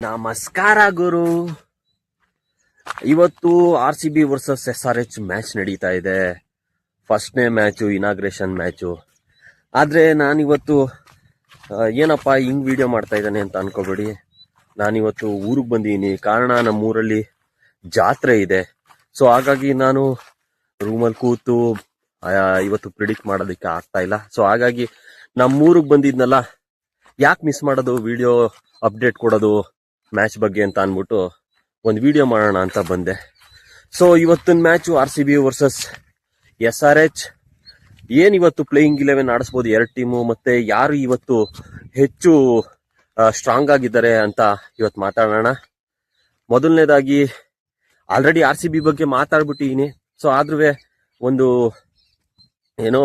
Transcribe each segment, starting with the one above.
ನಮಸ್ಕಾರ ಗುರು. ಇವತ್ತು RCB versus SRH match ನಡೀತಾ ಇದೆ. ಫಸ್ಟ್ನೇ ಮ್ಯಾಚು, ಇನಾಗ್ರೇಷನ್ ಮ್ಯಾಚು. ಆದರೆ ನಾನಿವತ್ತು ಏನಪ್ಪ ಹಿಂಗ್ ವಿಡಿಯೋ ಮಾಡ್ತಾ ಇದ್ದಾನೆ ಅಂತ ಅನ್ಕೋಬೇಡಿ. ನಾನಿವತ್ತು ಊರಿಗೆ ಬಂದಿದ್ದೀನಿ. ಕಾರಣ ನಮ್ಮೂರಲ್ಲಿ ಜಾತ್ರೆ ಇದೆ. ಸೊ ಹಾಗಾಗಿ ನಾನು ರೂಮಲ್ಲಿ ಕೂತು ಇವತ್ತು ಪ್ರಿಡಿಕ್ಟ್ ಮಾಡೋದಕ್ಕೆ ಆಗ್ತಾ ಇಲ್ಲ. ಸೊ ಹಾಗಾಗಿ ನಮ್ಮೂರಿಗೆ ಬಂದಿದ್ನಲ್ಲ, ಯಾಕೆ ಮಿಸ್ ಮಾಡೋದು ವಿಡಿಯೋ ಅಪ್ಡೇಟ್ ಕೊಡೋದು ಮ್ಯಾಚ್ ಬಗ್ಗೆ ಅಂತ ಅಂದ್ಬಿಟ್ಟು ಒಂದು ವಿಡಿಯೋ ಮಾಡೋಣ ಅಂತ ಬಂದೆ. ಸೊ ಇವತ್ತಿನ ಮ್ಯಾಚು RCB ವರ್ಸಸ್ SRH. ಏನಿವತ್ತು ಪ್ಲೇಯಿಂಗ್ 11 ಆಡಿಸ್ಬೋದು ಎರಡು ಟೀಮು, ಮತ್ತೆ ಯಾರು ಇವತ್ತು ಹೆಚ್ಚು ಸ್ಟ್ರಾಂಗ್ ಆಗಿದ್ದಾರೆ ಅಂತ ಇವತ್ತು ಮಾತಾಡೋಣ. ಮೊದಲನೇದಾಗಿ ಆಲ್ರೆಡಿ RCB ಬಗ್ಗೆ ಮಾತಾಡ್ಬಿಟ್ಟಿದ್ದೀನಿ. ಸೊ ಆದ್ರೂ ಒಂದು ಏನೋ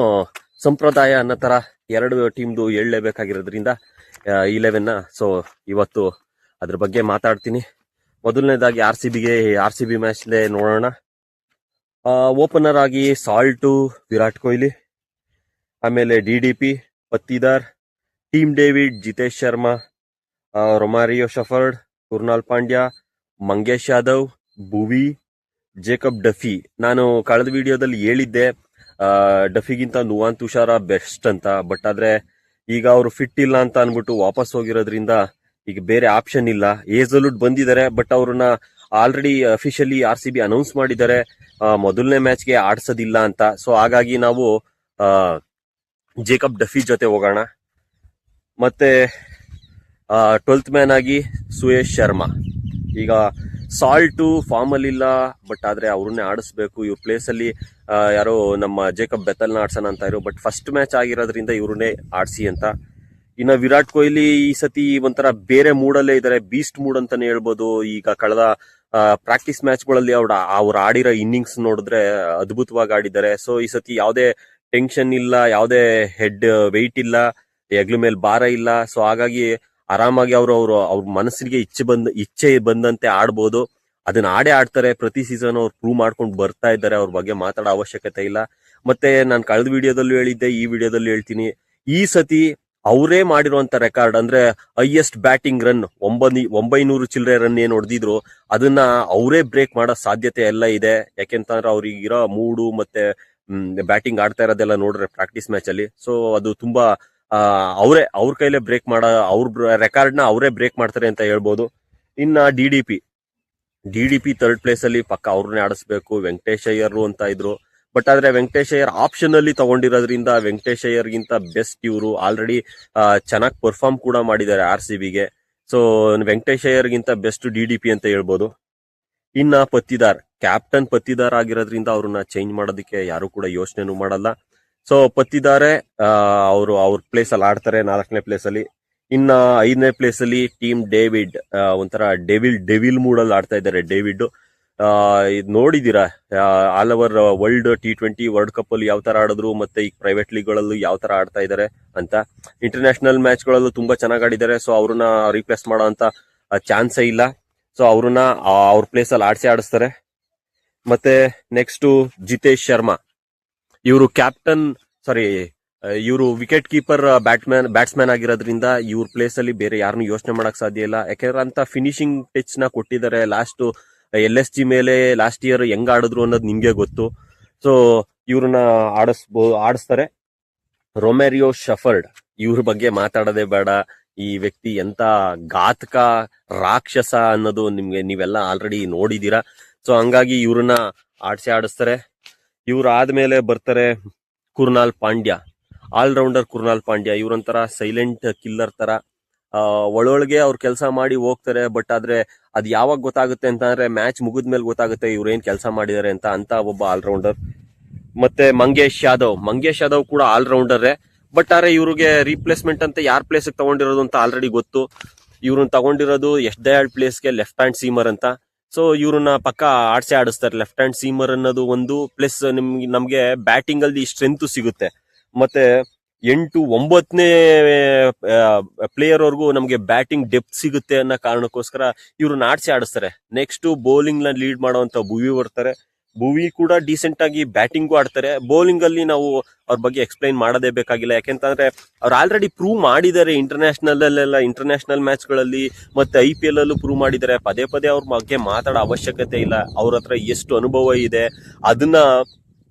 ಸಂಪ್ರದಾಯ ಅನ್ನೋ ಥರ ಎರಡು ಟೀಮ್ದು ಹೇಳಲೇಬೇಕಾಗಿರೋದ್ರಿಂದ 11ನ ಸೊ ಇವತ್ತು ಅದ್ರ ಬಗ್ಗೆ ಮಾತಾಡ್ತೀನಿ. ಮೊದಲನೇದಾಗಿ RCB ಮ್ಯಾಚ್ಲೇ ನೋಡೋಣ. ಓಪನರ್ ಆಗಿ ಸಾಲ್ಟು, ವಿರಾಟ್ ಕೊಹ್ಲಿ, ಆಮೇಲೆ DDP, Patidar, Tim David, Jitesh Sharma, Romario Shepherd, Krunal Pandya, Mangesh Yadav, Bhuvi, Jacob Duffy. ನಾನು ಕಳೆದ ವಿಡಿಯೋದಲ್ಲಿ ಹೇಳಿದ್ದೆ ಡಫಿಗಿಂತ ನುವಾನ್ ತುಷಾರ ಬೆಸ್ಟ್ ಅಂತ. ಬಟ್ ಆದ್ರೆ ಈಗ ಅವರು ಫಿಟ್ ಇಲ್ಲ ಅಂತ ಅನ್ಬಿಟ್ಟು ವಾಪಸ್ ಹೋಗಿರೋದ್ರಿಂದ ಈಗ ಬೇರೆ ಆಪ್ಷನ್ ಇಲ್ಲ. ಏಜಲುಡ್ ಬಂದಿದ್ದಾರೆ, ಬಟ್ ಅವ್ರನ್ನ ಆಲ್ರೆಡಿ ಅಫಿಷಿಯಲಿ RCB ಅನೌನ್ಸ್ ಮಾಡಿದ್ದಾರೆ ಮೊದಲನೇ ಮ್ಯಾಚ್ಗೆ ಆಡ್ಸೋದಿಲ್ಲ ಅಂತ. ಸೊ ಹಾಗಾಗಿ ನಾವು ಜೇಕಬ್ ಡಫಿ ಜೊತೆ ಹೋಗೋಣ. ಮತ್ತೆ 12th ಮ್ಯಾನ್ ಆಗಿ ಸುಯೇಶ್ ಶರ್ಮಾ. ಈಗ ಸಾಲ್ಟು ಫಾರ್ಮ್ ಅಲ್ಲಿ ಇಲ್ಲ, ಬಟ್ ಆದ್ರೆ ಅವ್ರನ್ನೇ ಆಡಿಸ್ಬೇಕು. ಇವ್ರ ಪ್ಲೇಸ್ ಅಲ್ಲಿ ಯಾರೋ ನಮ್ಮ ಜೇಕಬ್ ಬೆತಲ್ನ ಆಡ್ಸೋಣ ಅಂತ ಇರೋ, ಬಟ್ ಫಸ್ಟ್ ಮ್ಯಾಚ್ ಆಗಿರೋದ್ರಿಂದ ಇವ್ರನ್ನೇ ಆಡ್ಸಿ ಅಂತ. ಇನ್ನು ವಿರಾಟ್ ಕೊಹ್ಲಿ ಈ ಸತಿ ಒಂಥರ ಬೇರೆ ಮೂಡಲ್ಲೇ ಇದ್ದಾರೆ, ಬೀಸ್ಟ್ ಮೂಡ್ ಅಂತಾನೆ ಹೇಳ್ಬೋದು. ಈಗ ಕಳೆದ ಪ್ರಾಕ್ಟೀಸ್ ಮ್ಯಾಚ್ಗಳಲ್ಲಿ ಅವ್ರು ಆಡಿರೋ ಇನ್ನಿಂಗ್ಸ್ ನೋಡಿದ್ರೆ ಅದ್ಭುತವಾಗಿ ಆಡಿದ್ದಾರೆ. ಸೊ ಈ ಸತಿ ಯಾವುದೇ ಟೆನ್ಷನ್ ಇಲ್ಲ, ಯಾವುದೇ ಹೆಡ್ ವೆಯ್ಟ್ ಇಲ್ಲ, ಹೆಗ್ಲ ಮೇಲೆ ಭಾರ ಇಲ್ಲ. ಸೊ ಹಾಗಾಗಿ ಆರಾಮಾಗಿ ಅವ್ರ ಮನಸ್ಸಿಗೆ ಇಚ್ಛೆ ಬಂದಂತೆ ಆಡ್ಬೋದು. ಅದನ್ನ ಆಡ್ತಾರೆ. ಪ್ರತಿ ಸೀಸನ್ ಅವ್ರು ಪ್ರೂವ್ ಮಾಡ್ಕೊಂಡು ಬರ್ತಾ ಇದ್ದಾರೆ. ಅವ್ರ ಬಗ್ಗೆ ಮಾತಾಡೋ ಅವಶ್ಯಕತೆ ಇಲ್ಲ. ಮತ್ತೆ ನಾನು ಕಳೆದ ವಿಡಿಯೋದಲ್ಲೂ ಹೇಳಿದ್ದೆ, ಈ ವಿಡಿಯೋದಲ್ಲಿ ಹೇಳ್ತೀನಿ, ಈ ಸತಿ ಅವರೇ ಮಾಡಿರುವಂತ ರೆಕಾರ್ಡ್ ಅಂದ್ರೆ ಹೈಯೆಸ್ಟ್ ಬ್ಯಾಟಿಂಗ್ ರನ್ 900 ಚಿಲ್ಲರೆ ರನ್ ಏನ್ ಹೊಡೆದಿದ್ರು ಅದನ್ನ ಅವರೇ ಬ್ರೇಕ್ ಮಾಡೋ ಸಾಧ್ಯತೆ ಎಲ್ಲ ಇದೆ. ಯಾಕೆಂತಂದ್ರೆ ಅವ್ರಿಗಿರೋ ಮೂಡು ಮತ್ತೆ ಬ್ಯಾಟಿಂಗ್ ಆಡ್ತಾ ಇರೋದೆಲ್ಲ ನೋಡ್ರೆ ಪ್ರಾಕ್ಟೀಸ್ ಮ್ಯಾಚ್ ಅಲ್ಲಿ. ಸೊ ಅದು ತುಂಬಾ ಅವ್ರ ಕೈಲೇ ಬ್ರೇಕ್ ಮಾಡೋ, ಅವ್ರ ರೆಕಾರ್ಡ್ ನ ಅವರೇ ಬ್ರೇಕ್ ಮಾಡ್ತಾರೆ ಅಂತ ಹೇಳ್ಬೋದು. ಇನ್ನ DDP 3rd ಪ್ಲೇಸ್ ಅಲ್ಲಿ ಪಕ್ಕ ಅವ್ರನ್ನೇ ಆಡಿಸ್ಬೇಕು. ವೆಂಕಟೇಶ್ ಅಯ್ಯರ್ ಅಂತ ಇದ್ರು, ಬಟ್ ಆದ್ರೆ ವೆಂಕಟೇಶ್ ಅಯ್ಯರ್ ಆಪ್ಷನ್ ಅಲ್ಲಿ ತಗೊಂಡಿರೋದ್ರಿಂದ ವೆಂಕಟೇಶ್ ಅಯ್ಯರ್ಗಿಂತ ಬೆಸ್ಟ್ ಇವರು ಆಲ್ರೆಡಿ ಚೆನ್ನಾಗಿ ಪರ್ಫಾರ್ಮ್ ಕೂಡ ಮಾಡಿದ್ದಾರೆ RCBಗೆ. ಸೊ ವೆಂಕಟೇಶ್ ಅಯ್ಯರ್ಗಿಂತ ಬೆಸ್ಟ್ DDP ಅಂತ ಹೇಳ್ಬೋದು. ಇನ್ನ ಕ್ಯಾಪ್ಟನ್ ಪತ್ತಿದಾರ್ ಆಗಿರೋದ್ರಿಂದ ಅವ್ರನ್ನ ಚೇಂಜ್ ಮಾಡೋದಕ್ಕೆ ಯಾರು ಕೂಡ ಯೋಚನೆನೂ ಮಾಡಲ್ಲ. ಸೊ ಪತ್ತಿದಾರೆ ಅವ್ರ ಪ್ಲೇಸ್ ಅಲ್ಲಿ ಆಡ್ತಾರೆ 4ನೇ ಪ್ಲೇಸ್ ಅಲ್ಲಿ. ಇನ್ನ 5ನೇ ಪ್ಲೇಸ್ ಅಲ್ಲಿ ಟೀಮ್ ಡೇವಿಡ್, ಒಂಥರ ಡೆವಿಲ್ ಮೂಡಲ್ಲಿ ಆಡ್ತಾ ಇದ್ದಾರೆ ಡೇವಿಡ್. ಇದು ನೋಡಿದೀರಾ all over world T20 world cup ಅಲ್ಲಿ ಯಾವ ತರ ಆಡಿದ್ರು, ಮತ್ತೆ ಈಗ ಪ್ರೈವೇಟ್ ಲೀಗ್ ಗಳಲ್ಲೂ ಯಾವ ತರ ಆಡ್ತಾ ಇದ್ದಾರೆ ಅಂತ. ಇಂಟರ್ನ್ಯಾಷನಲ್ ಮ್ಯಾಚ್ ಗಳಲ್ಲೂ ತುಂಬಾ ಚೆನ್ನಾಗಿ ಆಡಿದ್ದಾರೆ. ಸೊ ಅವ್ರನ್ನ ರಿಪ್ಲೇಸ್ ಮಾಡೋ ಅಂತ ಚಾನ್ಸೇ ಇಲ್ಲ. ಸೊ ಅವ್ರನ್ನ ಅವ್ರ ಪ್ಲೇಸ್ ಅಲ್ಲಿ ಆಡಿಸ್ತಾರೆ. ಮತ್ತೆ ನೆಕ್ಸ್ಟ್ ಜಿತೇಶ್ ಶರ್ಮಾ, ಇವರು ಇವರು ವಿಕೆಟ್ ಕೀಪರ್ ಬ್ಯಾಟ್ಸ್ಮನ್ ಆಗಿರೋದ್ರಿಂದ ಇವ್ರ ಪ್ಲೇಸ್ ಅಲ್ಲಿ ಬೇರೆ ಯಾರನ್ನು ಯೋಚನೆ ಮಾಡಕ್ ಸಾಧ್ಯ ಇಲ್ಲ. ಯಾಕಂದ್ರೆ ಅಂತ ಫಿನಿಶಿಂಗ್ ಟಚ್ ನ ಕೊಟ್ಟಿದ್ದಾರೆ. ಲಾಸ್ಟ್ LSG ಮೇಲೆ ಲಾಸ್ಟ್ ಇಯರ್ ಹೆಂಗ್ ಆಡಿದ್ರು ಅನ್ನೋದು ನಿಮ್ಗೆ ಗೊತ್ತು. ಸೊ ಇವ್ರನ್ನ ಆಡಿಸ್ತಾರೆ. ರೊಮ್ಯಾರಿಯೋ ಶಫರ್ಡ್, ಇವ್ರ ಬಗ್ಗೆ ಮಾತಾಡೋದೇ ಬೇಡ. ಈ ವ್ಯಕ್ತಿ ಎಂತ ಘಾತಕ ರಾಕ್ಷಸ ಅನ್ನೋದು ನೀವೆಲ್ಲ ಆಲ್ರೆಡಿ ನೋಡಿದೀರಾ. ಸೊ ಹಂಗಾಗಿ ಇವ್ರನ್ನ ಆಡಿಸ್ತಾರೆ. ಇವ್ರು ಆದ್ಮೇಲೆ ಬರ್ತಾರೆ ಕುರ್ನಾಲ್ ಪಾಂಡ್ಯ, ಆಲ್ರೌಂಡರ್ ಕುರ್ನಾಲ್ ಪಾಂಡ್ಯ. ಇವ್ರೊಂಥರ ಸೈಲೆಂಟ್ ಕಿಲ್ಲರ್ ತರ, ಒಳೊಳಗೆ ಅವ್ರ ಕೆಲಸ ಮಾಡಿ ಹೋಗ್ತಾರೆ. ಬಟ್ ಆದ್ರೆ ಅದ್ ಯಾವಾಗ ಗೊತ್ತಾಗುತ್ತೆ ಅಂತಂದ್ರೆ ಮ್ಯಾಚ್ ಮುಗಿದ್ಮೇಲೆ ಗೊತ್ತಾಗುತ್ತೆ ಇವ್ರೇನ್ ಕೆಲಸ ಮಾಡಿದ್ದಾರೆ ಅಂತ ಒಬ್ಬ ಆಲ್ರೌಂಡರ್. ಮತ್ತೆ ಮಂಗೇಶ್ ಯಾದವ್ ಕೂಡ ಆಲ್ರೌಂಡರೇ. ಬಟ್ ಆದ್ರೆ ಇವ್ರಿಗೆ ರೀಪ್ಲೇಸ್ಮೆಂಟ್ ಅಂತ ಯಾರ್ ಪ್ಲೇಸ್ ತಗೊಂಡಿರೋದು ಅಂತ ಆಲ್ರೆಡಿ ಗೊತ್ತು. ಇವ್ರನ್ನ ತಗೊಂಡಿರೋದು ಎಸ್ ದಯಾಳ್ ಪ್ಲೇಸ್ಗೆ ಲೆಫ್ಟ್ ಹ್ಯಾಂಡ್ ಸೀಮರ್ ಅಂತ. ಸೊ ಇವ್ರನ್ನ ಪಕ್ಕ ಆಡಿಸ್ತಾರೆ. ಲೆಫ್ಟ್ ಹ್ಯಾಂಡ್ ಸೀಮರ್ ಅನ್ನೋದು ಒಂದು ಪ್ಲಸ್ ನಮ್ಗೆ ಬ್ಯಾಟಿಂಗ್ ಅಲ್ಲಿ ಸ್ಟ್ರೆಂತ್ ಸಿಗುತ್ತೆ. ಮತ್ತೆ 8-9ನೇ ಪ್ಲೇಯರ್ ವರ್ಗೂ ನಮ್ಗೆ ಬ್ಯಾಟಿಂಗ್ ಡೆಪ್ತ್ ಸಿಗುತ್ತೆ ಅನ್ನೋ ಕಾರಣಕ್ಕೋಸ್ಕರ ಇವ್ರನ್ನ ಆಡಿಸ್ತಾರೆ. ನೆಕ್ಸ್ಟ್ ಬೌಲಿಂಗ್ ನ ಲೀಡ್ ಮಾಡುವಂತ ಭುವಿ ಬರ್ತಾರೆ. ಭುವಿ ಕೂಡ ಡೀಸೆಂಟ್ ಆಗಿ ಬ್ಯಾಟಿಂಗು ಆಡ್ತಾರೆ. ಬೌಲಿಂಗ್ ಅಲ್ಲಿ ನಾವು ಅವ್ರ ಬಗ್ಗೆ ಎಕ್ಸ್ಪ್ಲೈನ್ ಮಾಡೋದೇ ಬೇಕಾಗಿಲ್ಲ, ಯಾಕೆಂತಂದ್ರೆ ಅವ್ರು ಆಲ್ರೆಡಿ ಪ್ರೂವ್ ಮಾಡಿದ್ದಾರೆ ಇಂಟರ್ನ್ಯಾಷನಲ್ ಮ್ಯಾಚ್ ಗಳಲ್ಲಿ ಮತ್ತೆ IPL ಅಲ್ಲೂ ಪ್ರೂವ್ ಮಾಡಿದ್ದಾರೆ. ಪದೇ ಪದೇ ಅವ್ರ ಬಗ್ಗೆ ಮಾತಾಡೋ ಅವಶ್ಯಕತೆ ಇಲ್ಲ. ಅವ್ರ ಹತ್ರ ಎಷ್ಟು ಅನುಭವ ಇದೆ ಅದನ್ನ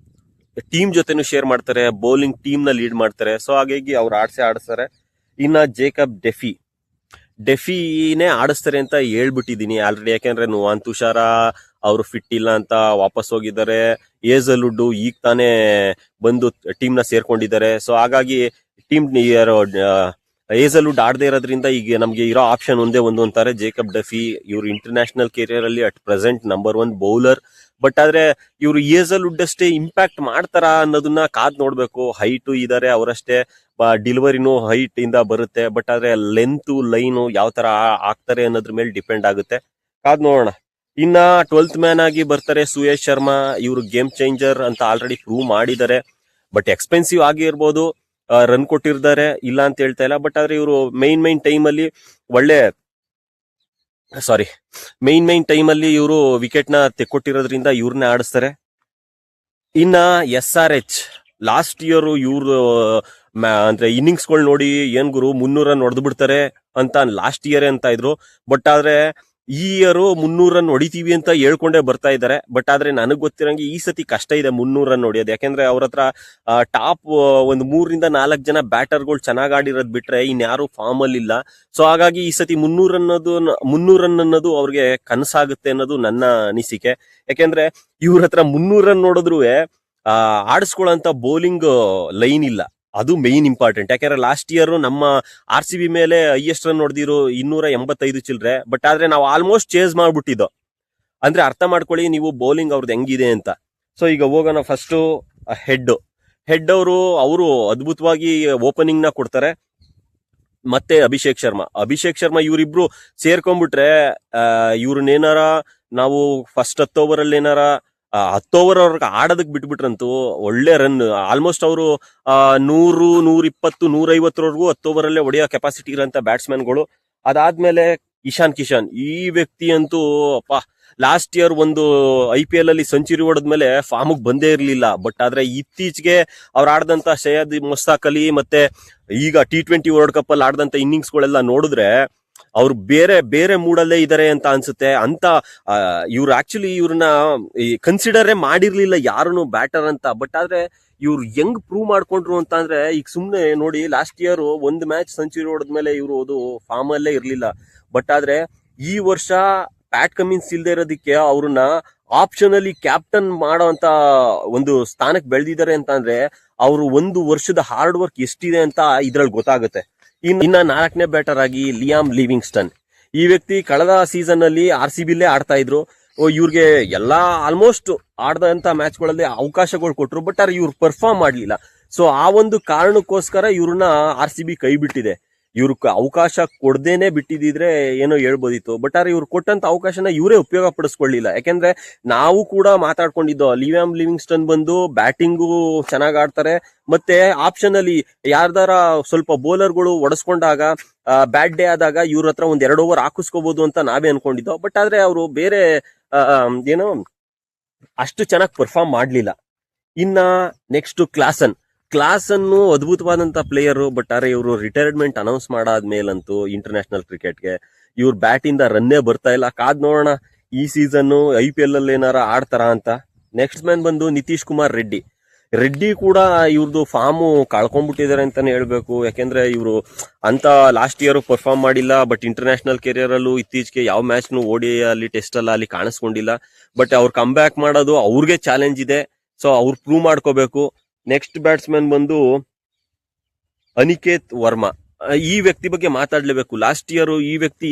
ಟೀಮ್ ಜೊತೆನೂ ಶೇರ್ ಮಾಡ್ತಾರೆ, ಬೌಲಿಂಗ್ ಟೀಮ್ ನ ಲೀಡ್ ಮಾಡ್ತಾರೆ. ಸೊ ಹಾಗಾಗಿ ಅವ್ರು ಆಡಿಸ್ತಾರೆ. ಇನ್ನ ಜೇಕಬ್ ಡೆಫಿನೇ ಆಡಿಸ್ತಾರೆ ಅಂತ ಹೇಳ್ಬಿಟ್ಟಿದೀನಿ ಆಲ್ರೆಡಿ, ಯಾಕೆಂದ್ರೆ ನುವಾನ್ ತುಷಾರ ಅವರು ಫಿಟ್ ಇಲ್ಲ ಅಂತ ವಾಪಸ್ ಹೋಗಿದ್ದಾರೆ. ಏಜಲ್ವುಡ್ ಈಗ ತಾನೇ ಬಂದು ಟೀಮ್ ನ ಸೇರ್ಕೊಂಡಿದ್ದಾರೆ. ಸೊ ಹಾಗಾಗಿ ಟೀಮ್ ಏಜಲ್ವುಡ್ ಆಡದೇ ಇರೋದ್ರಿಂದ ಈಗ ನಮ್ಗೆ ಇರೋ ಆಪ್ಷನ್ ಒಂದೇ ಒಂದು ಅಂತಾರೆ ಜೇಕಬ್ ಡೆಫಿ. ಇವ್ರು ಇಂಟರ್ನ್ಯಾಷನಲ್ ಕೆರಿಯರ್ ಅಲ್ಲಿ at present number 1 bowler. But ಆದ್ರೆ ಇವರು ಏಜಲ್ವುಡ್ ಅಷ್ಟೇ ಇಂಪ್ಯಾಕ್ಟ್ ಮಾಡ್ತಾರ ಅನ್ನೋದನ್ನ ಕಾದ್ ನೋಡ್ಬೇಕು. ಹೈಟು ಇದಾರೆ ಅವರಷ್ಟೇ, ಡಿಲಿವರಿನೂ ಹೈಟ್ ಇಂದ ಬರುತ್ತೆ. ಬಟ್ ಆದ್ರೆ ಲೆಂತ್ ಲೈನು ಯಾವ ತರ ಆಗ್ತಾರೆ ಅನ್ನೋದ್ರ ಮೇಲೆ ಡಿಪೆಂಡ್ ಆಗುತ್ತೆ. ಕಾದ್ ನೋಡೋಣ. ಇನ್ನ 12th ಮ್ಯಾನ್ ಆಗಿ ಬರ್ತಾರೆ ಸುಯೇಶ್ ಶರ್ಮಾ. ಇವರು ಗೇಮ್ ಚೇಂಜರ್ ಅಂತ ಆಲ್ರೆಡಿ ಪ್ರೂವ್ ಮಾಡಿದ್ದಾರೆ. ಬಟ್ ಎಕ್ಸ್ಪೆನ್ಸಿವ್ ಆಗಿ ಇರ್ಬೋದು, ರನ್ ಕೊಟ್ಟಿರ್ತಾರೆ, ಇಲ್ಲ ಅಂತ ಹೇಳ್ತಾ ಇಲ್ಲ. ಬಟ್ ಆದ್ರೆ ಇವರು ಮೈನ್ ಟೈಮ್ ಅಲ್ಲಿ ಮೈನ್ ಟೈಮ್ ಅಲ್ಲಿ ಇವರು ವಿಕೆಟ್ ನ ತೆಕ್ಕೊಟ್ಟಿರೋದ್ರಿಂದ ಇವ್ರನ್ನ ಆಡಿಸ್ತಾರೆ. ಇನ್ನ SRH ಲಾಸ್ಟ್ ಇಯರ್ ಇವ್ರು ಅಂದ್ರೆ ಇನ್ನಿಂಗ್ಸ್ ಗಳು ನೋಡಿ ಏನ್ ಗುರು 300 ರನ್ ಹೊಡೆದು ಬಿಡ್ತಾರೆ ಅಂತ ಲಾಸ್ಟ್ ಇಯರ್ ಅಂತ ಇದ್ರು. ಬಟ್ ಆದ್ರೆ ಈ ಇಯರ್ 300 ರನ್ ಹೊಡಿತೀವಿ ಅಂತ ಹೇಳ್ಕೊಂಡೇ ಬರ್ತಾ ಇದ್ದಾರೆ. ಬಟ್ ಆದ್ರೆ ನನಗ್ ಗೊತ್ತಿರಂಗೆ ಈ ಸತಿ ಕಷ್ಟ ಇದೆ 300 ರನ್ ಹೊಡಿಯೋದು, ಯಾಕೆಂದ್ರೆ ಅವ್ರ ಹತ್ರ ಟಾಪ್ ಒಂದು 3 ರಿಂದ 4 ಜನ ಬ್ಯಾಟರ್ಗಳು ಚೆನ್ನಾಗ್ ಆಡಿರೋದ್ ಬಿಟ್ರೆ ಇನ್ಯಾರು ಫಾರ್ಮ್ ಅಲ್ಲಿ ಇಲ್ಲ. ಸೊ ಹಾಗಾಗಿ ಈ ಸತಿ 300 ರನ್ ಅನ್ನೋದು ಅವ್ರಿಗೆ ಕನಸಾಗುತ್ತೆ ಅನ್ನೋದು ನನ್ನ ಅನಿಸಿಕೆ. ಯಾಕೆಂದ್ರೆ ಇವ್ರ ಹತ್ರ 300 ರನ್ ನೋಡಿದ್ರು ಆಡಿಸ್ಕೊಳ್ಳೋಂತ ಬೌಲಿಂಗ್ ಲೈನ್ ಇಲ್ಲ, ಅದು ಮೇನ್ ಇಂಪಾರ್ಟೆಂಟ್. ಯಾಕಂದ್ರೆ ಲಾಸ್ಟ್ ಇಯರ್ ನಮ್ಮ RCB ಮೇಲೆ ಹೈಯೆಸ್ಟ್ ರನ್ ಹೊಡೆದಿರೋ 285 ಚಿಲ್ರೆ. ಬಟ್ ಆದ್ರೆ ನಾವು ಆಲ್ಮೋಸ್ಟ್ ಚೇಸ್ ಮಾಡ್ಬಿಟ್ಟಿದ್ದೋ. ಅಂದ್ರೆ ಅರ್ಥ ಮಾಡ್ಕೊಳ್ಳಿ ನೀವು ಬೌಲಿಂಗ್ ಅವ್ರದ್ದು ಹೆಂಗಿದೆ ಅಂತ. ಸೊ ಈಗ ಹೋಗೋಣ. ಫಸ್ಟ್ ಹೆಡ್ ಅವರು ಅದ್ಭುತವಾಗಿ ಓಪನಿಂಗ್ ನ ಕೊಡ್ತಾರೆ. ಮತ್ತೆ ಅಭಿಷೇಕ್ ಶರ್ಮಾ ಇವರಿಬ್ರು ಸೇರ್ಕೊಂಡ್ಬಿಟ್ರೆ ಇವ್ರನ್ನೇನಾರ ನಾವು ಫಸ್ಟ್ 10 ಓವರ್ ಅಲ್ಲಿ ಏನಾರ 10 ಓವರ್ ಅವ್ರಿಗೆ ಆಡೋದಕ್ ಬಿಟ್ಬಿಟ್ರಂತೂ ಒಳ್ಳೆ ರನ್ ಆಲ್ಮೋಸ್ಟ್ ಅವರು 100, 120, 150 10 ಓವರ್ ಅಲ್ಲೇ ಹೊಡೆಯೋ ಕೆಪಾಸಿಟಿ ಇರೋಂತ ಬ್ಯಾಟ್ಸ್ಮನ್ಗಳು. ಅದಾದ್ಮೇಲೆ ಇಶಾನ್ ಕಿಶನ್, ಈ ವ್ಯಕ್ತಿ ಅಂತೂ ಲಾಸ್ಟ್ ಇಯರ್ ಒಂದು IPL ಅಲ್ಲಿ ಸೆಂಚುರಿ ಹೊಡೆದ್ಮೇಲೆ ಫಾರ್ಮ್ ಬಂದೇ ಇರ್ಲಿಲ್ಲ. ಬಟ್ ಆದ್ರೆ ಇತ್ತೀಚೆಗೆ ಅವ್ರು ಆಡದಂತ ಸೈಯದ್ ಮುಸ್ತಾಕ್ ಅಲಿ ಮತ್ತೆ ಈಗ T20 ವರ್ಲ್ಡ್ ಕಪ್ ಅಲ್ಲಿ ಆಡದಂತ ಇನ್ನಿಂಗ್ಸ್ ಗಳೆಲ್ಲ ನೋಡಿದ್ರೆ ಅವ್ರು ಬೇರೆ ಮೂಡಲ್ಲೇ ಇದಾರೆ ಅಂತ ಅನ್ಸುತ್ತೆ. ಅಂತ ಇವ್ರು ಆಕ್ಚುಲಿ ಇವ್ರನ್ನ ಕನ್ಸಿಡರೇ ಮಾಡಿರ್ಲಿಲ್ಲ ಯಾರನ್ನು ಬ್ಯಾಟರ್ ಅಂತ. ಬಟ್ ಆದ್ರೆ ಇವ್ರು ಹೆಂಗ್ ಪ್ರೂವ್ ಮಾಡ್ಕೊಂಡ್ರು ಅಂತ ಅಂದ್ರೆ ಈಗ ಸುಮ್ನೆ ನೋಡಿ, ಲಾಸ್ಟ್ ಇಯರ್ ಒಂದು ಮ್ಯಾಚ್ ಸೆಂಚುರಿ ಹೊಡೆದ್ಮೇಲೆ ಇವರು ಅದು ಫಾರ್ಮ್ ಅಲ್ಲೇ ಇರ್ಲಿಲ್ಲ. ಬಟ್ ಆದ್ರೆ ಈ ವರ್ಷ ಪ್ಯಾಟ್ ಕಮಿನ್ಸ್ ಇಲ್ದೇ ಇರೋದಕ್ಕೆ ಅವ್ರನ್ನ ಆಪ್ಷನ್ ಅಲ್ಲಿ ಕ್ಯಾಪ್ಟನ್ ಮಾಡೋ ಅಂತ ಒಂದು ಸ್ಥಾನಕ್ಕೆ ಬೆಳೆದಿದ್ದಾರೆ ಅಂತ ಅಂದ್ರೆ ಅವರು ಒಂದು ವರ್ಷದ ಹಾರ್ಡ್ ವರ್ಕ್ ಎಷ್ಟಿದೆ ಅಂತ ಇದ್ರಲ್ಲಿ ಗೊತ್ತಾಗುತ್ತೆ. ಇನ್ನ 4ನೇ ಬ್ಯಾಟರ್ ಆಗಿ ಲಿಯಾಮ್ ಲಿವಿಂಗ್ಸ್ಟನ್. ಈ ವ್ಯಕ್ತಿ ಕಳೆದ ಸೀಸನ್ ಅಲ್ಲಿ RCBಲೇ ಆಡ್ತಾ ಇದ್ರು. ಇವ್ರಿಗೆ ಎಲ್ಲಾ ಆಲ್ಮೋಸ್ಟ್ ಆಡದಂತ ಮ್ಯಾಚ್ಗಳಲ್ಲಿ ಅವಕಾಶಗಳು ಕೊಟ್ರು. ಬಟ್ ಆದ್ರೆ ಇವ್ರು ಪರ್ಫಾರ್ಮ್ ಮಾಡ್ಲಿಲ್ಲ. ಸೊ ಆ ಒಂದು ಕಾರಣಕ್ಕೋಸ್ಕರ ಇವ್ರನ್ನ RCB ಕೈ ಬಿಟ್ಟಿದೆ. ಇವ್ರ ಅವಕಾಶ ಕೊಡ್ದೇನೆ ಬಿಟ್ಟಿದ್ರೆ ಏನೋ ಹೇಳ್ಬೋದಿತ್ತು. ಬಟ್ ಆದ್ರೆ ಇವ್ರು ಕೊಟ್ಟಂತ ಅವಕಾಶನ ಇವರೇ ಉಪಯೋಗ ಪಡಿಸ್ಕೊಳ್ಳಿಲ್ಲ. ಯಾಕೆಂದ್ರೆ ನಾವು ಕೂಡ ಮಾತಾಡ್ಕೊಂಡಿದ್ದೋ ಲಿಯಾಮ್ ಲಿವಿಂಗ್ಸ್ಟನ್ ಬಂದು ಬ್ಯಾಟಿಂಗು ಚೆನ್ನಾಗ್ ಆಡ್ತಾರೆ, ಮತ್ತೆ ಆಪ್ಷನ್ ಅಲ್ಲಿ ಯಾರ್ದಾರ ಸ್ವಲ್ಪ ಬೌಲರ್ಗಳು ಒಡಿಸ್ಕೊಂಡಾಗ ಬ್ಯಾಟ್ ಡೇ ಆದಾಗ ಇವ್ರ ಹತ್ರ ಒಂದ್ 2 ಓವರ್ ಹಾಕಿಸ್ಕೋಬಹುದು ಅಂತ ನಾವೇ ಅನ್ಕೊಂಡಿದ್ದೋ. ಬಟ್ ಆದ್ರೆ ಅವರು ಬೇರೆ ಏನೋ ಅಷ್ಟು ಚೆನ್ನಾಗಿ ಪರ್ಫಾರ್ಮ್ ಮಾಡ್ಲಿಲ್ಲ. ಇನ್ನ ನೆಕ್ಸ್ಟ್ ಕ್ಲಾಸನ್ನು ಅದ್ಭುತವಾದಂತ ಪ್ಲೇಯರ್. ಬಟ್ ಆದ್ರೆ ಇವರು ರಿಟೈರ್ಮೆಂಟ್ ಅನೌನ್ಸ್ ಮಾಡಾದ್ಮೇಲಂತೂ ಇಂಟರ್ನ್ಯಾಷನಲ್ ಕ್ರಿಕೆಟ್ಗೆ ಇವ್ರ ಬ್ಯಾಟ್ ಇಂದ ರನ್ನೇ ಬರ್ತಾ ಇಲ್ಲ. ಕಾದ್ ನೋಡೋಣ ಈ ಸೀಸನ್ IPL ಅಲ್ಲಿ ಏನಾರ ಆಡ್ತಾರ ಅಂತ. ನೆಕ್ಸ್ಟ್ ಮ್ಯಾನ್ ಬಂದು ನಿತೀಶ್ ಕುಮಾರ್ ರೆಡ್ಡಿ ಕೂಡ ಇವ್ರದ್ದು ಫಾರ್ಮು ಕಳ್ಕೊಂಡ್ಬಿಟ್ಟಿದ್ದಾರೆ ಅಂತಾನೆ ಹೇಳ್ಬೇಕು. ಯಾಕೆಂದ್ರೆ ಇವರು ಅಂತ ಲಾಸ್ಟ್ ಇಯರ್ ಪರ್ಫಾರ್ಮ್ ಮಾಡಿಲ್ಲ. ಬಟ್ ಇಂಟರ್ನ್ಯಾಷನಲ್ ಕೆರಿಯರ್ ಅಲ್ಲೂ ಇತ್ತೀಚೆಗೆ ಯಾವ ಮ್ಯಾಚ್ನು ODI ಅಲ್ಲಿ ಟೆಸ್ಟ್ ಅಲ್ಲಿ ಕಾಣಿಸ್ಕೊಂಡಿಲ್ಲ. ಬಟ್ ಅವ್ರು ಕಮ್ ಬ್ಯಾಕ್ ಮಾಡೋದು ಅವ್ರಿಗೆ ಚಾಲೆಂಜ್ ಇದೆ. ಸೊ ಅವ್ರು ಪ್ರೂವ್ ಮಾಡ್ಕೋಬೇಕು. ನೆಕ್ಸ್ಟ್ ಬ್ಯಾಟ್ಸ್ಮನ್ ಬಂದು ಅನಿಕೇತ್ ವರ್ಮಾ. ಈ ವ್ಯಕ್ತಿ ಬಗ್ಗೆ ಮಾತಾಡ್ಲೇಬೇಕು. ಲಾಸ್ಟ್ ಇಯರ್ ಈ ವ್ಯಕ್ತಿ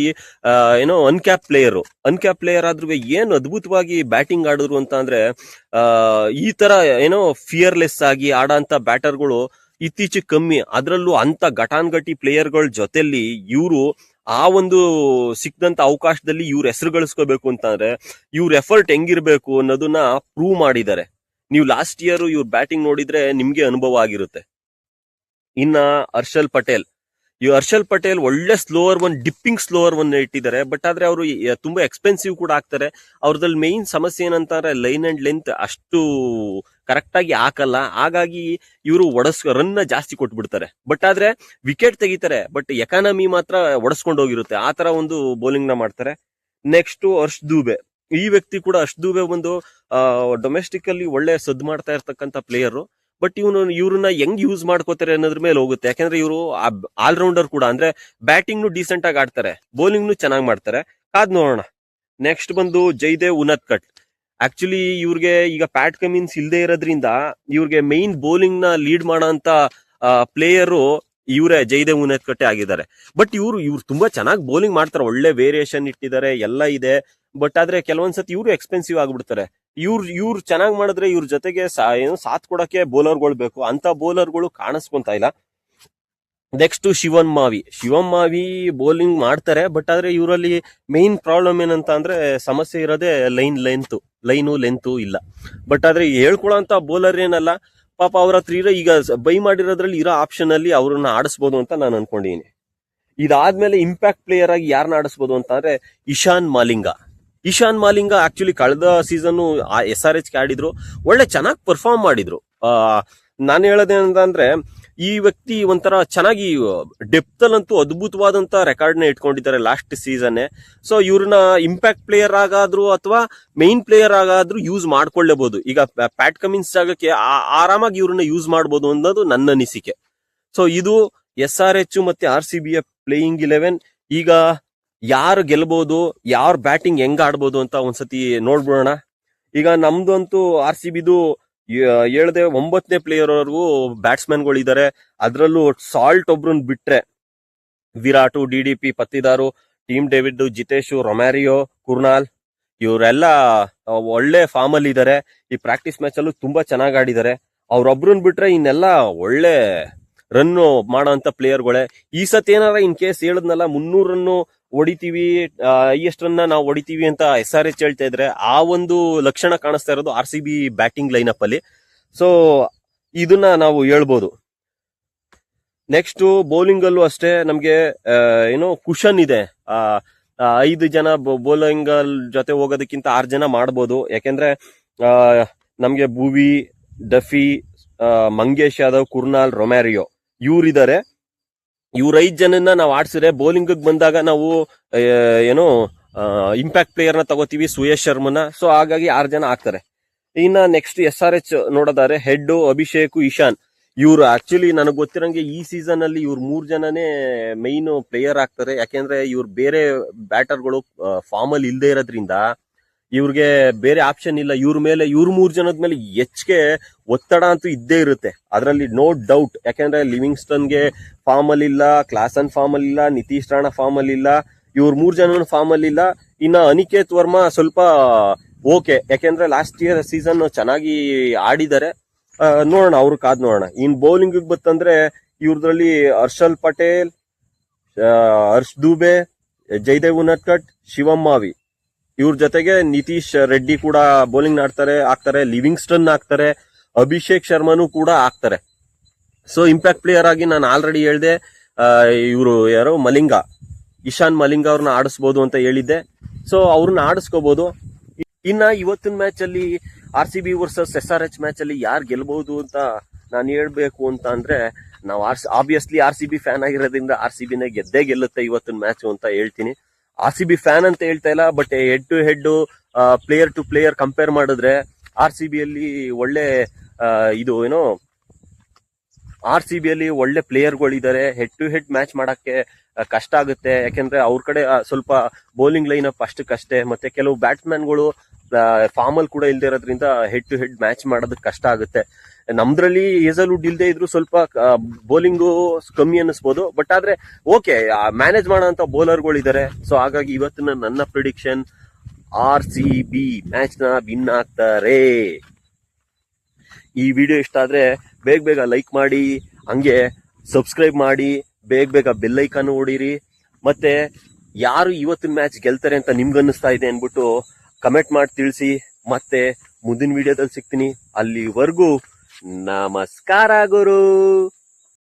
ಏನೋ ಅನ್ಕ್ಯಾಪ್ ಪ್ಲೇಯರ್ ಆದ್ರೂ ಏನು ಅದ್ಭುತವಾಗಿ ಬ್ಯಾಟಿಂಗ್ ಆಡಿದ್ರು ಅಂತ ಅಂದ್ರೆ ಈ ತರ ಏನೋ ಫಿಯರ್ಲೆಸ್ ಆಗಿ ಆಡೋಂತ ಬ್ಯಾಟರ್ಗಳು ಇತ್ತೀಚೆಗೆ ಕಮ್ಮಿ. ಅದ್ರಲ್ಲೂ ಅಂತ ಘಟಾನ್ಘಟಿ ಪ್ಲೇಯರ್ಗಳ ಜೊತೆಲಿ ಇವರು ಆ ಒಂದು ಸಿಕ್ಕದಂತ ಅವಕಾಶದಲ್ಲಿ ಇವ್ರ ಹೆಸರು ಗಳಿಸ್ಕೋಬೇಕು ಅಂತಂದ್ರೆ ಇವ್ರ ಎಫರ್ಟ್ ಹೆಂಗಿರ್ಬೇಕು ಅನ್ನೋದನ್ನ ಪ್ರೂವ್ ಮಾಡಿದ್ದಾರೆ. ನೀವು ಲಾಸ್ಟ್ ಇಯರ್ ಇವ್ರ ಬ್ಯಾಟಿಂಗ್ ನೋಡಿದ್ರೆ ನಿಮ್ಗೆ ಅನುಭವ ಆಗಿರುತ್ತೆ. ಇನ್ನ ಹರ್ಷಲ್ ಪಟೇಲ್, ಈ ಹರ್ಷಲ್ ಪಟೇಲ್ ಒಳ್ಳೆ slower one, dipping slower one ಇಟ್ಟಿದ್ದಾರೆ. ಬಟ್ ಆದ್ರೆ ಅವರು ತುಂಬಾ ಎಕ್ಸ್ಪೆನ್ಸಿವ್ ಕೂಡ ಆಗ್ತಾರೆ. ಅವ್ರದಲ್ಲಿ ಮೇನ್ ಸಮಸ್ಯೆ ಏನಂತಂದ್ರೆ ಲೈನ್ ಅಂಡ್ ಲೆಂತ್ ಅಷ್ಟು ಕರೆಕ್ಟ್ ಆಗಿ ಹಾಕಲ್ಲ. ಹಾಗಾಗಿ ಇವರು ರನ್ ಜಾಸ್ತಿ ಕೊಟ್ಬಿಡ್ತಾರೆ. ಬಟ್ ಆದ್ರೆ ವಿಕೆಟ್ ತೆಗಿತಾರೆ, ಬಟ್ ಎಕಾನಮಿ ಮಾತ್ರ ಒಡಸ್ಕೊಂಡು ಹೋಗಿರುತ್ತೆ. ಆ ತರ ಒಂದು ಬೌಲಿಂಗ್ ನ ಮಾಡ್ತಾರೆ. ನೆಕ್ಸ್ಟ್ ಹರ್ಷ್ ದೂಬೆ. ಈ ವ್ಯಕ್ತಿ ಕೂಡ ಹರ್ಷ್ ದೂಬೆ ಒಂದು ಡೊಮೆಸ್ಟಿಕ್ ಅಲ್ಲಿ ಒಳ್ಳೆ ಸದ್ದು ಮಾಡ್ತಾ ಇರ್ತಕ್ಕಂಥ ಪ್ಲೇಯರ್. ಬಟ್ ಇವ್ರನ್ನ ಹೆಂಗ್ ಯೂಸ್ ಮಾಡ್ಕೋತಾರೆ ಅನ್ನೋದ್ರ ಮೇಲೆ ಹೋಗುತ್ತೆ. ಯಾಕಂದ್ರೆ ಇವರು ಆಲ್ರೌಂಡರ್ ಕೂಡ, ಅಂದ್ರೆ ಬ್ಯಾಟಿಂಗ್ ಡೀಸೆಂಟ್ ಆಗಿ ಆಡ್ತಾರೆ, ಬೌಲಿಂಗ್ ಚೆನ್ನಾಗಿ ಮಾಡ್ತಾರೆ. ಕಾದ್ ನೋಡೋಣ. ನೆಕ್ಸ್ಟ್ ಬಂದು ಜೈದೇವ್ ಉನದ್ಕಟ್. ಆಕ್ಚುಲಿ ಇವ್ರಿಗೆ ಈಗ ಪ್ಯಾಟ್ ಕಮಿನ್ಸ್ ಇಲ್ದೇ ಇರೋದ್ರಿಂದ ಇವ್ರಿಗೆ ಮೈನ್ ಬೌಲಿಂಗ್ ನ ಲೀಡ್ ಮಾಡೋಂತ ಪ್ಲೇಯರು ಇವರೇ ಜೈದೇವ್ ಉನದ್ಕಟ್ಟೆ ಆಗಿದ್ದಾರೆ. ಬಟ್ ಇವ್ರು ತುಂಬಾ ಚೆನ್ನಾಗಿ ಬೌಲಿಂಗ್ ಮಾಡ್ತಾರೆ, ಒಳ್ಳೆ ವೇರಿಯೇಷನ್ ಇಟ್ಟಿದ್ದಾರೆ, ಎಲ್ಲ ಇದೆ. ಬಟ್ ಆದ್ರೆ ಕೆಲವೊಂದ್ಸತಿ ಇವ್ರು ಎಕ್ಸ್ಪೆನ್ಸಿವ್ ಆಗ್ಬಿಡ್ತಾರೆ. ಇವ್ರು ಚೆನ್ನಾಗಿ ಮಾಡಿದ್ರೆ ಇವ್ರ ಜೊತೆಗೆ ಸಾಥ್ ಕೊಡಕ್ಕೆ ಬೌಲರ್ಗಳು ಬೇಕು. ಅಂತ ಬೌಲರ್ಗಳು ಕಾಣಿಸ್ಕೊಂತ ಇಲ್ಲ. ನೆಕ್ಸ್ಟ್ ಶಿವನ್ ಮಾವಿ ಬೌಲಿಂಗ್ ಮಾಡ್ತಾರೆ. ಬಟ್ ಆದ್ರೆ ಇವರಲ್ಲಿ ಮೇನ್ ಪ್ರಾಬ್ಲಮ್ ಏನಂತ ಅಂದ್ರೆ ಸಮಸ್ಯೆ ಇರೋದೇ ಲೈನು ಲೆಂತ್ ಇಲ್ಲ. ಬಟ್ ಆದ್ರೆ ಹೇಳ್ಕೊಳಂತ ಬೌಲರ್ ಏನಲ್ಲ ಪಾಪ. ಅವ್ರ ಹತ್ರ ಇರೋ ಈಗ ಬೈ ಮಾಡಿರೋದ್ರಲ್ಲಿ ಇರೋ ಆಪ್ಷನ್ ಅಲ್ಲಿ ಅವ್ರನ್ನ ಆಡಿಸ್ಬೋದು ಅಂತ ನಾನು ಅನ್ಕೊಂಡಿದ್ದೀನಿ. ಇದಾದ್ಮೇಲೆ ಇಂಪ್ಯಾಕ್ಟ್ ಪ್ಲೇಯರ್ ಆಗಿ ಯಾರನ್ನ ಆಡಿಸ್ಬೋದು ಅಂತ ಅಂದ್ರೆ ಇಶಾನ್ ಮಾಲಿಂಗ ಆಕ್ಚುಲಿ ಕಳೆದ ಸೀಸನ್ SRH ಆಡಿದ್ರು, ಒಳ್ಳೆ ಚೆನ್ನಾಗಿ ಪರ್ಫಾರ್ಮ್ ಮಾಡಿದ್ರು. ನಾನು ಹೇಳೋದೇನಂದ್ರೆ ಈ ವ್ಯಕ್ತಿ ಒಂಥರ ಚೆನ್ನಾಗಿ ಡೆಪ್ತ್ ಅಲ್ಲಂತೂ ಅದ್ಭುತವಾದಂತ ರೆಕಾರ್ಡ್ ನ ಇಟ್ಕೊಂಡಿದ್ದಾರೆ ಲಾಸ್ಟ್ ಸೀಸನ್. ಸೊ ಇವ್ರನ್ನ ಇಂಪ್ಯಾಕ್ಟ್ ಪ್ಲೇಯರ್ ಆಗಾದ್ರು ಅಥವಾ ಮೈನ್ ಪ್ಲೇಯರ್ ಆಗಾದ್ರೂ ಯೂಸ್ ಮಾಡ್ಕೊಳ್ಳೇಬಹುದು. ಈಗ ಪ್ಯಾಟ್ ಕಮಿನ್ಸ್ ಜಾಗಕ್ಕೆ ಆರಾಮಾಗಿ ಇವ್ರನ್ನ ಯೂಸ್ ಮಾಡಬಹುದು ಅನ್ನೋದು ನನ್ನ ಅನಿಸಿಕೆ. ಸೊ ಇದು SRH ಮತ್ತೆ RCB ಯ ಪ್ಲೇಯಿಂಗ್ 11. ಈಗ ಯಾರು ಗೆಲ್ಬಹುದು, ಯಾರು ಬ್ಯಾಟಿಂಗ್ ಹೆಂಗ್ ಆಡ್ಬೋದು ಅಂತ ಒಂದ್ಸತಿ ನೋಡ್ಬಿಡೋಣ. ಈಗ ನಮ್ದು ಅಂತೂ RCBದು 7ನೇ 9ನೇ ಪ್ಲೇಯರ್ ವರೆಗೂ ಬ್ಯಾಟ್ಸ್ಮನ್ ಗಳಿದ್ದಾರೆ. ಅದ್ರಲ್ಲೂ ಸಾಲ್ಟ್ ಒಬ್ರನ್ ಬಿಟ್ರೆ Virat, DDP, Patidar, Tim David, Jitesh, Romario, Krunal ಇವರೆಲ್ಲ ಒಳ್ಳೆ ಫಾರ್ಮ್ ಅಲ್ಲಿ ಇದ್ದಾರೆ. ಈ ಪ್ರಾಕ್ಟೀಸ್ ಮ್ಯಾಚ್ ಅಲ್ಲೂ ತುಂಬಾ ಚೆನ್ನಾಗಿ ಆಡಿದ್ದಾರೆ. ಅವ್ರೊಬ್ರನ್ ಬಿಟ್ರೆ ಇನ್ನೆಲ್ಲ ಒಳ್ಳೆ ರನ್ ಮಾಡೋಂತ ಪ್ಲೇಯರ್ಗಳೇ. ಈ ಸತಿ ಏನಾರ ಇನ್ ಕೇಸ್ ಹೇಳಿದ್ನಲ್ಲ 300 ರನ್ ಹೊಡಿತೀವಿ, ಹೈಯೆಸ್ಟ್ ರನ್ ನಾವು ಹೊಡಿತೀವಿ ಅಂತ SRH ಹೇಳ್ತಾ ಇದ್ರೆ ಆ ಒಂದು ಲಕ್ಷಣ ಕಾಣಿಸ್ತಾ ಇರೋದು RCB ಬ್ಯಾಟಿಂಗ್ ಲೈನಪ್ ಅಲ್ಲಿ. ಸೊ ಇದನ್ನ ನಾವು ಹೇಳ್ಬೋದು. ನೆಕ್ಸ್ಟ್ ಬೌಲಿಂಗ್ ಅಲ್ಲೂ ಅಷ್ಟೇ ನಮ್ಗೆ ಕುಶನ್ ಇದೆ. 5 ಜನ ಬೌಲಿಂಗ್ ಜೊತೆ ಹೋಗೋದಕ್ಕಿಂತ 6 ಜನ ಮಾಡ್ಬೋದು. ಯಾಕೆಂದ್ರೆ ನಮ್ಗೆ ಭುವಿ, ಡಫಿ, ಮಂಗೇಶ್ ಯಾದವ್, ಕುರ್ನಾಲ್, ರೊಮ್ಯಾರಿಯೋ ಇವ್ರಿದ್ದಾರೆ. ಇವ್ರ 5 ಜನನ್ನ ನಾವು ಆಡ್ಸಿದ್ರೆ ಬೌಲಿಂಗ್ ಬಂದಾಗ ನಾವು ಇಂಪ್ಯಾಕ್ಟ್ ಪ್ಲೇಯರ್ ನ ತಗೋತೀವಿ, ಸುಯೇಶ್ ಶರ್ಮನ. ಸೊ ಹಾಗಾಗಿ 6 ಜನ ಆಗ್ತಾರೆ. ಇನ್ನ ನೆಕ್ಸ್ಟ್ SRH ನೋಡೋದಾದ್ರೆ ಹೆಡ್, ಅಭಿಷೇಕ್, ಇಶಾನ್. ಇವ್ರು ಆಕ್ಚುಲಿ ನನಗೆ ಗೊತ್ತಿರಂಗೆ ಈ ಸೀಸನ್ ಅಲ್ಲಿ ಇವ್ರು 3 ಜನನೇ ಮೈನ್ ಪ್ಲೇಯರ್ ಆಗ್ತಾರೆ. ಯಾಕೆಂದ್ರೆ ಇವ್ರು ಬೇರೆ ಬ್ಯಾಟರ್ಗಳು ಫಾರ್ಮ್ ಅಲ್ಲಿ ಇಲ್ದೇ ಇರೋದ್ರಿಂದ ಇವ್ರಿಗೆ ಬೇರೆ ಆಪ್ಷನ್ ಇಲ್ಲ. ಇವ್ರ 3 ಜನದ ಮೇಲೆ ಹೆಚ್ಚಿಗೆ ಒತ್ತಡ ಅಂತೂ ಇದ್ದೇ ಇರುತ್ತೆ, ಅದರಲ್ಲಿ ನೋ ಡೌಟ್. ಯಾಕೆಂದ್ರೆ ಲಿವಿಂಗ್ಸ್ಟನ್ಗೆ ಫಾರ್ಮ್ ಅಲ್ಲಿ ಇಲ್ಲ, ಕ್ಲಾಸನ್ ಫಾರ್ಮ್ ಅಲ್ಲಿ ಇಲ್ಲ, ನಿತೀಶ್ ರಾಣಾ ಫಾರ್ಮ್ ಅಲ್ಲಿ ಇಲ್ಲ, ಇವ್ರ 3 ಜನ ಫಾರ್ಮ್ ಅಲ್ಲಿ ಇಲ್ಲ. ಇನ್ನ ಅನಿಕೇತ್ ವರ್ಮಾ ಸ್ವಲ್ಪ ಓಕೆ, ಯಾಕೆಂದ್ರೆ ಲಾಸ್ಟ್ ಇಯರ್ ಸೀಸನ್ ಚೆನ್ನಾಗಿ ಆಡಿದ್ದಾರೆ. ನೋಡೋಣ, ಅವ್ರು ಕಾದ್ ನೋಡೋಣ. ಇನ್ ಬೌಲಿಂಗ್ ಬತ್ತಂದ್ರೆ ಇವ್ರದ್ರಲ್ಲಿ ಹರ್ಷಲ್ ಪಟೇಲ್, ಹರ್ಷ್ ದೂಬೆ, ಜೈದೇವ್ ಉನದ್ಕಟ್, ಶಿವಂ ಮಾವಿ, ಇವ್ರ ಜೊತೆಗೆ ನಿತೀಶ್ ರೆಡ್ಡಿ ಕೂಡ ಬೌಲಿಂಗ್ ಆಗ್ತಾರೆ, ಲಿವಿಂಗ್ಸ್ಟನ್ ಆಗ್ತಾರೆ, ಅಭಿಷೇಕ್ ಶರ್ಮನು ಕೂಡ ಆಗ್ತಾರೆ. ಸೊ ಇಂಪ್ಯಾಕ್ಟ್ ಪ್ಲೇಯರ್ ಆಗಿ ನಾನು ಆಲ್ರೆಡಿ ಹೇಳ್ದೆ, ಇವರು ಯಾರು ಇಶಾನ್ ಮಲಿಂಗ ಅವ್ರನ್ನ ಆಡಿಸ್ಬೋದು ಅಂತ ಹೇಳಿದ್ದೆ. ಸೊ ಅವ್ರನ್ನ ಆಡಿಸ್ಕೋಬಹುದು. ಇನ್ನ ಇವತ್ತಿನ ಮ್ಯಾಚ್ ಅಲ್ಲಿ RCB ವರ್ಸಸ್ SRH ಮ್ಯಾಚ್ ಅಲ್ಲಿ ಯಾರು ಗೆಲ್ಬಹುದು ಅಂತ ನಾನು ಹೇಳ್ಬೇಕು ಅಂತ ಅಂದ್ರೆ, ನಾವು ಆಬ್ವಿಯಸ್ಲಿ RCB ಫ್ಯಾನ್ ಆಗಿರೋದ್ರಿಂದ RCBನೇ ಗೆಲ್ಲುತ್ತೆ ಇವತ್ತಿನ ಮ್ಯಾಚ್ ಅಂತ ಹೇಳ್ತೀನಿ. RCB ಫ್ಯಾನ್ ಅಂತ ಹೇಳ್ತಾ ಇಲ್ಲ, but head to head, player to player compare ಮಾಡಿದ್ರೆ RCB ಅಲ್ಲಿ ಒಳ್ಳೆ RCB ಅಲ್ಲಿ ಒಳ್ಳೆ ಪ್ಲೇಯರ್ಗಳಿದ್ದಾರೆ. ಹೆಡ್ ಟು ಹೆಡ್ ಮ್ಯಾಚ್ ಮಾಡಕ್ಕೆ ಕಷ್ಟ ಆಗುತ್ತೆ. ಯಾಕೆಂದ್ರೆ ಅವ್ರ ಕಡೆ ಸ್ವಲ್ಪ ಬೌಲಿಂಗ್ ಲೈನ್ ಅಪ್ ಅಷ್ಟಕ್ಕಷ್ಟೇ, ಮತ್ತೆ ಕೆಲವು ಬ್ಯಾಟ್ಸ್ಮನ್ಗಳು ಫಾರ್ಮ್ ಅಲ್ಲಿ ಕೂಡ ಇಲ್ದೇ ಇರೋದ್ರಿಂದ ಹೆಡ್ ಟು ಹೆಡ್ ಮ್ಯಾಚ್ ಮಾಡೋದಕ್ಕೆ ಕಷ್ಟ ಆಗುತ್ತೆ. ನಮ್ದ್ರಲ್ಲಿ ಹೇಸಲ್ವುಡ್ ಇಲ್ದೇ ಇದ್ರು ಸ್ವಲ್ಪ ಬೌಲಿಂಗು ಕಮ್ಮಿ ಅನ್ನಿಸ್ಬೋದು. ಬಟ್ ಆದ್ರೆ ಓಕೆ, ಮ್ಯಾನೇಜ್ ಮಾಡೋಂತ ಬೌಲರ್ಗಳಿದ್ದಾರೆ. ಸೊ ಹಾಗಾಗಿ ಇವತ್ತಿನ ನನ್ನ ಪ್ರಿಡಿಕ್ಷನ್ RCB ಮ್ಯಾಚ್ ನ ವಿನ್ ಆಗ್ತಾರೆ. ಈ ವಿಡಿಯೋ ಇಷ್ಟ ಆದ್ರೆ ಬೇಗ ಲೈಕ್ ಮಾಡಿ, ಹಂಗೆ ಸಬ್ಸ್ಕ್ರೈಬ್ ಮಾಡಿ, ಬೇಗ ಬೆಲ್ ಐಕಾನ್ ಹೊಡೀರಿ. ಮತ್ತೆ ಯಾರು ಇವತ್ತಿನ ಮ್ಯಾಚ್ ಗೆಲ್ತಾರೆ ಅಂತ ನಿಮ್ಗನ್ನಿಸ್ತಾ ಇದೆ ಅನ್ಬಿಟ್ಟು ಕಮೆಂಟ್ ಮಾಡಿ ತಿಳಿಸಿ. ಮತ್ತೆ ಮುಂದಿನ ವಿಡಿಯೋದಲ್ಲಿ ಸಿಗ್ತೀನಿ. ಅಲ್ಲಿವರೆಗೂ ನಮಸ್ಕಾರ ಗುರು.